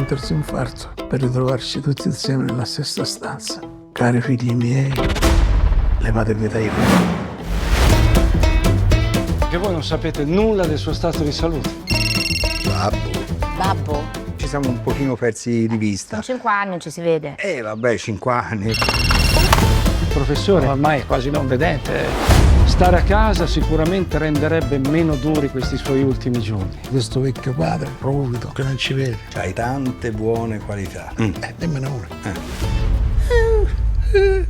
un terzo infarto per ritrovarci tutti insieme nella stessa stanza. Cari figli miei, levate via dai io. Che voi non sapete nulla del suo stato di salute. Babbo? Ci siamo un pochino persi di vista. Sono 5 anni, non ci si vede. Vabbè, 5 anni. Il professore ormai è quasi non vedente. Stare a casa sicuramente renderebbe meno duri questi suoi ultimi giorni. Questo vecchio padre, provvido, che non ci vede. C'hai tante buone qualità. Dimmene una.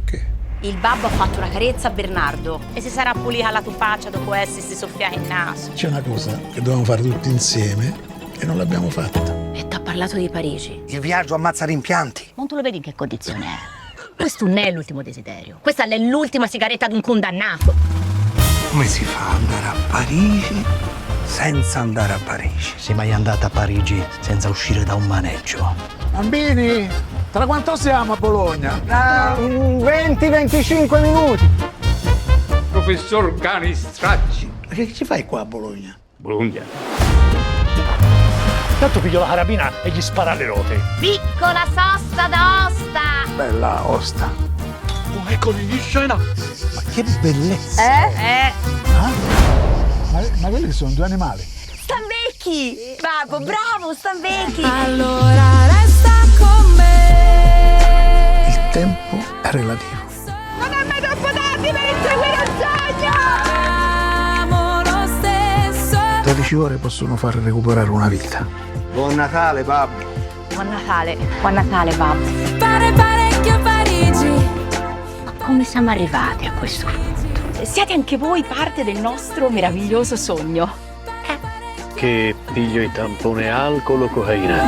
Che? Il babbo ha fatto una carezza a Bernardo e si sarà pulita la tupaccia dopo essersi soffiata il naso. C'è una cosa che dovevamo fare tutti insieme e non l'abbiamo fatta. E t'ha parlato di Parigi. Il viaggio ammazza rimpianti. Non tu lo vedi in che condizione è? Questo non è l'ultimo desiderio. Questa è l'ultima sigaretta di un condannato. Come si fa ad andare a Parigi senza andare a Parigi? Sei mai andata a Parigi senza uscire da un maneggio? Bambini, tra quanto siamo a Bologna? 20-25 minuti. Professor Canistracci. Ma che ci fai qua a Bologna? Bologna. Tanto piglio la carabina e gli spara alle ruote. Piccola sosta d'osta! Bella Osta. Oh, eccoli in scena! Ma che bellezza! Ma quelli sono due animali. Stan vecchi! Babbo, bravo, stan vecchi! Allora resta con me. Il tempo è relativo. Non è mai troppo tardi per inseguire un sogno! Amo lo stesso. 12 ore possono far recuperare una vita. Buon Natale, babbo. Buon Natale, babbo. Pare parecchio Parigi. Ma come siamo arrivati a questo punto? Siete anche voi parte del nostro meraviglioso sogno. Che piglio i tampone alcol o cocaina?